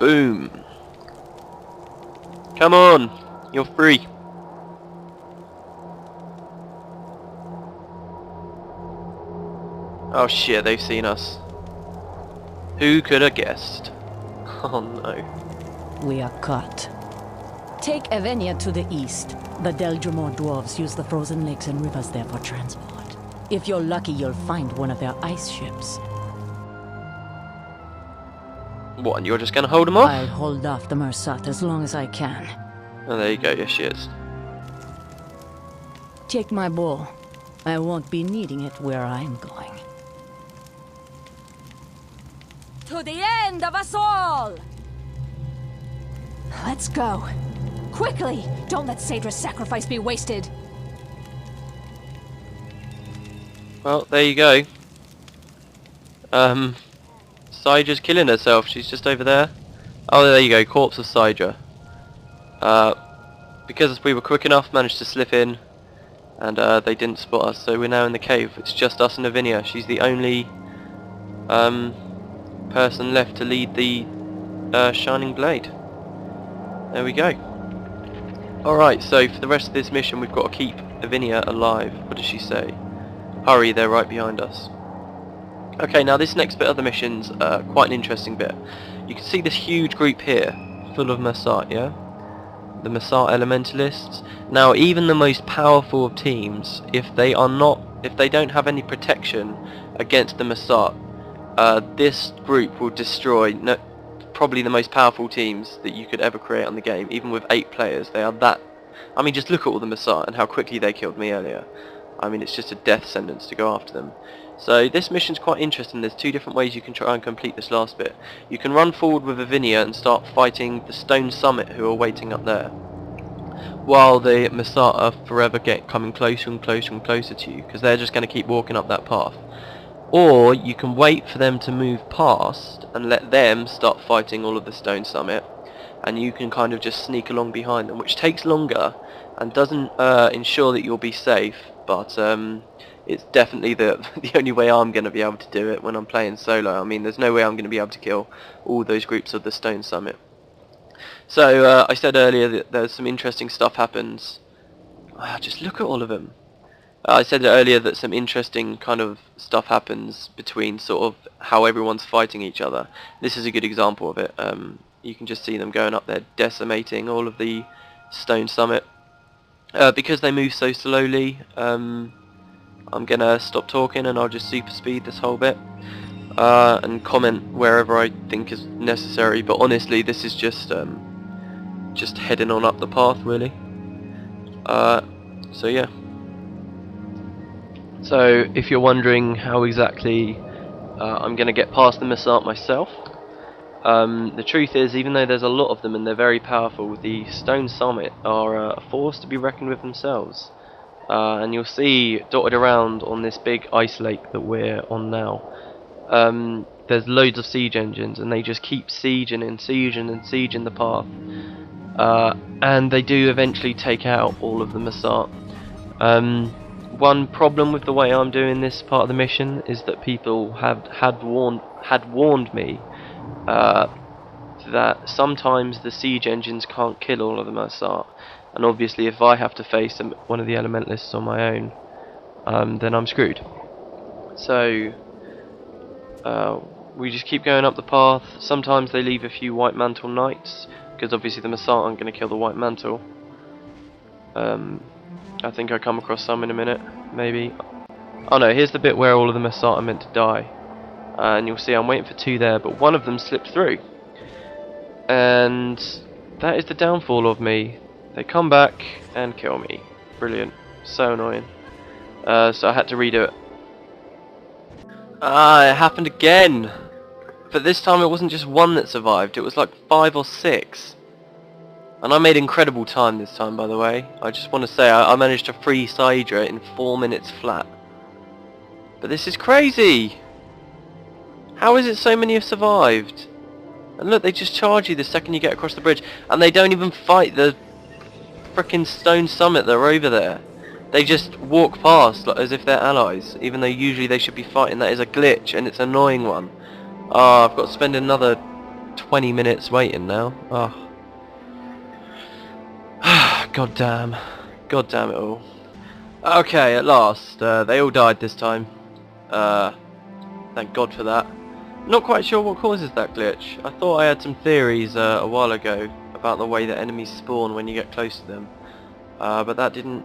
Boom. Come on, you're free. Oh shit, they've seen us. Who could have guessed? Oh no. We are caught. Take Evenia to the east. The Deldrimor dwarves use the frozen lakes and rivers there for transport. If you're lucky, you'll find one of their ice ships. What, and you're just gonna hold them off? I'll hold off the Mersat as long as I can. Oh, there you go, yes she is. Take my bow. I won't be needing it where I'm going. To the end of us all! Let's go. Quickly! Don't let Saidra's sacrifice be wasted. Well, there you go. Saidra's killing herself. She's just over there. Oh, there you go. Corpse of Saidra. Because we were quick enough, managed to slip in, and they didn't spot us. So we're now in the cave. It's just us and Lavinia. She's the only person left to lead the Shining Blade. There we go. Alright, so for the rest of this mission we've got to keep Lavinia alive. What does she say? Hurry, they're right behind us. Okay, now this next bit of the mission's quite an interesting bit. You can see this huge group here, full of Mersat, yeah? The Mersat Elementalists. Now, even the most powerful of teams, if they don't have any protection against the Mersat, this group will destroy probably the most powerful teams that you could ever create on the game. Even with 8 players, they are that... I mean, just look at all the Mersat and how quickly they killed me earlier. I mean, it's just a death sentence to go after them. So this mission's quite interesting. There's 2 different ways you can try and complete this last bit. You can run forward with Lavinia and start fighting the Stone Summit who are waiting up there, while the Mersat are forever coming closer and closer and closer to you, because they're just going to keep walking up that path. Or you can wait for them to move past and let them start fighting all of the Stone Summit, and you can kind of just sneak along behind them, which takes longer and doesn't ensure that you'll be safe, but it's definitely the only way I'm going to be able to do it when I'm playing solo. I mean, there's no way I'm going to be able to kill all those groups of the Stone Summit. So I said earlier that there's some interesting stuff happens. Just look at all of them. I said earlier that some interesting kind of stuff happens between sort of how everyone's fighting each other. This is a good example of it. You can just see them going up there, decimating all of the Stone Summit. Because they move so slowly, I'm gonna stop talking and I'll just super speed this whole bit and comment wherever I think is necessary. But honestly, this is just heading on up the path, really. So yeah. So if you're wondering how exactly I'm going to get past the Mersat myself, the truth is, even though there's a lot of them and they're very powerful, the Stone Summit are a force to be reckoned with themselves. And you'll see dotted around on this big ice lake that we're on now, there's loads of siege engines, and they just keep sieging and sieging and sieging the path. And they do eventually take out all of the Mersat. One problem with the way I'm doing this part of the mission is that people had warned me that sometimes the siege engines can't kill all of the Mersat, and obviously if I have to face one of the elementalists on my own, then I'm screwed. So we just keep going up the path. Sometimes they leave a few White Mantle Knights, because obviously the Mersat aren't going to kill the White Mantle. I think I come across some in a minute, maybe. Oh no, here's the bit where all of the Mersat are meant to die. And you'll see I'm waiting for 2 there, but one of them slipped through. And that is the downfall of me. They come back and kill me. Brilliant. So annoying. So I had to redo it. It happened again! But this time it wasn't just one that survived, it was like 5 or 6. And I made incredible time this time, by the way. I just want to say I managed to free Saidra in 4 minutes flat. But this is crazy! How is it so many have survived? And look, they just charge you the second you get across the bridge. And they don't even fight the frickin' Stone Summit that are over there. They just walk past like, as if they're allies, even though usually they should be fighting. That is a glitch, and it's an annoying one. I've got to spend another 20 minutes waiting now. Oh. God damn. God damn it all. Okay, at last. They all died this time. Thank God for that. Not quite sure what causes that glitch. I thought I had some theories a while ago about the way that enemies spawn when you get close to them. But that didn't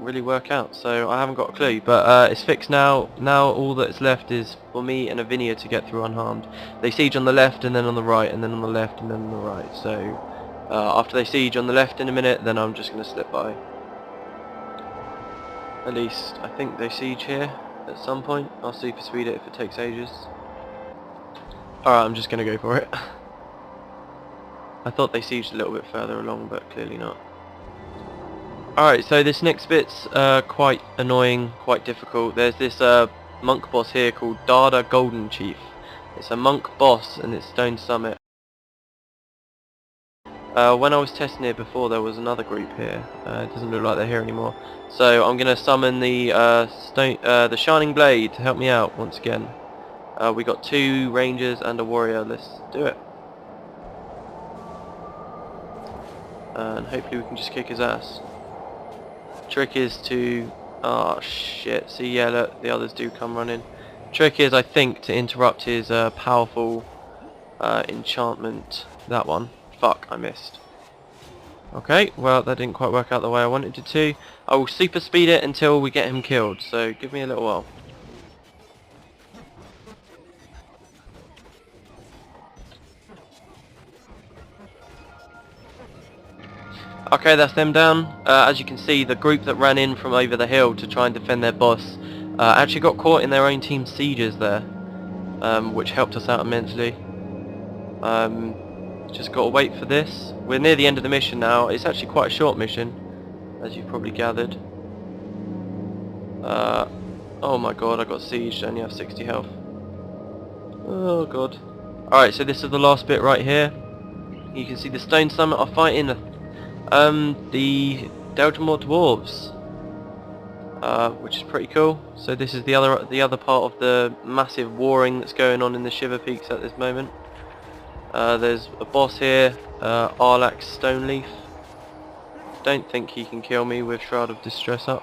really work out, so I haven't got a clue. But it's fixed now. Now all that's left is for me and Avinia to get through unharmed. They siege on the left and then on the right and then on the left and then on the right. So after they siege on the left in a minute, then I'm just going to slip by. At least I think they siege here at some point. I'll super speed it if it takes ages. Alright, I'm just going to go for it. I thought they sieged a little bit further along, but clearly not. Alright, so this next bit's quite annoying, quite difficult. There's this monk boss here called Dada Golden Chief. It's a monk boss and it's Stone Summit. When I was testing it before, there was another group here. It doesn't look like they're here anymore. So I'm going to summon the Shining Blade to help me out once again. We got 2 rangers and a warrior. Let's do it. And hopefully we can just kick his ass. Trick is to... oh shit, see, yeah, look, the others do come running. Trick is, I think, to interrupt his powerful enchantment. That one. Fuck, I missed. Okay, well, that didn't quite work out the way I wanted it to. I will super speed it until we get him killed, so give me a little while. Okay, that's them down. As you can see, the group that ran in from over the hill to try and defend their boss actually got caught in their own team sieges there, which helped us out immensely. Just got to wait for this. We're near the end of the mission now. It's actually quite a short mission, as you've probably gathered. Oh my god, I got sieged. I only have 60 health. Oh god. Alright, so this is the last bit right here. You can see the Stone Summit are fighting the Deldrimor Dwarves, which is pretty cool. So this is the other part of the massive warring that's going on in the Shiver Peaks at this moment. There's a boss here, Arlax Stoneleaf. Don't think he can kill me with Shroud of Distress up.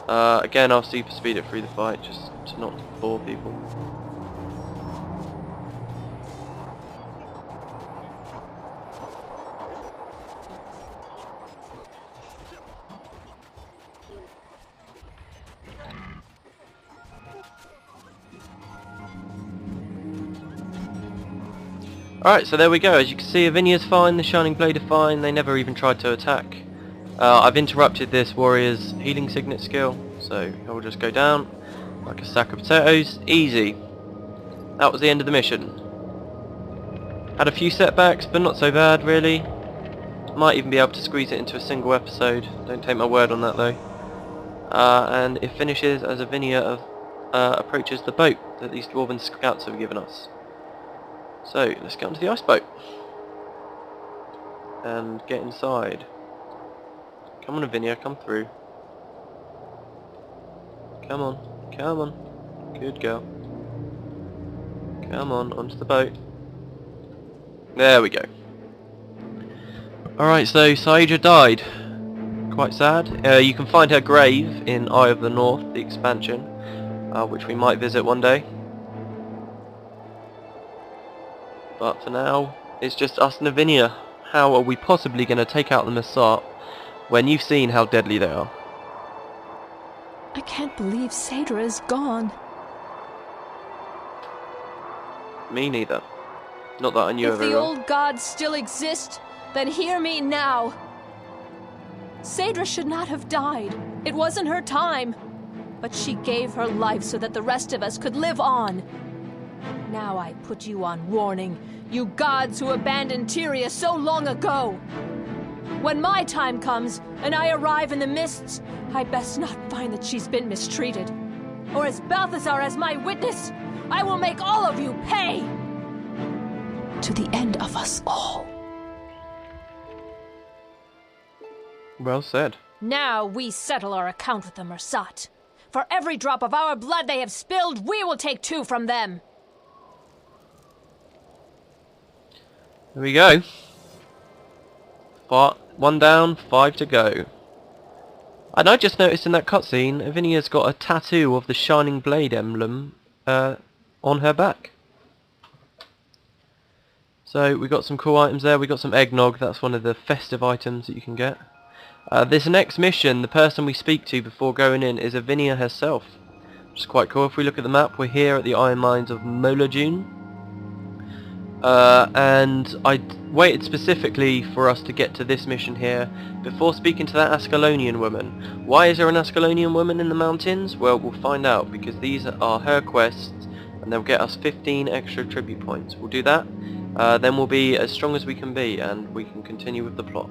Again, I'll super speed it through the fight just to not bore people. Alright, so there we go. As you can see, Avinia's fine, the Shining Blade are fine, they never even tried to attack. I've interrupted this warrior's healing signet skill, so he'll just go down like a sack of potatoes. Easy. That was the end of the mission. Had a few setbacks, but not so bad really. Might even be able to squeeze it into a single episode. Don't take my word on that though. And it finishes as Avinia approaches the boat that these dwarven scouts have given us. So, let's get onto the ice boat and get inside. Come on, Avinia, come through. Come on, come on. Good girl. Come on, onto the boat. There we go. Alright, so Saidra died. Quite sad. You can find her grave in Eye of the North, the expansion, which we might visit one day. But for now, it's just us and Avinia. How are we possibly going to take out the Massart when you've seen how deadly they are? I can't believe Saidra is gone. Me neither. Not that I knew her If very the well. old gods still exist, then hear me now. Saidra should not have died. It wasn't her time. But she gave her life so that the rest of us could live on. Now I put you on warning, you gods who abandoned Tyria so long ago. When my time comes, and I arrive in the mists, I best not find that she's been mistreated. Or as Balthazar as my witness, I will make all of you pay! To the end of us all. Well said. Now we settle our account with the Massart. For every drop of our blood they have spilled, we will take 2 from them. There we go. 1 down, 5 to go. And I just noticed in that cutscene, Lavinia's got a tattoo of the Shining Blade emblem on her back. So we got some cool items there. We got some eggnog. That's one of the festive items that you can get. This next mission, the person we speak to before going in is Lavinia herself, which is quite cool. If we look at the map, we're here at the iron mines of Molajune. And I waited specifically for us to get to this mission here before speaking to that Ascalonian woman. Why is there an Ascalonian woman in the mountains? Well, we'll find out, because these are her quests and they'll get us 15 extra tribute points. We'll do that, then we'll be as strong as we can be and we can continue with the plot.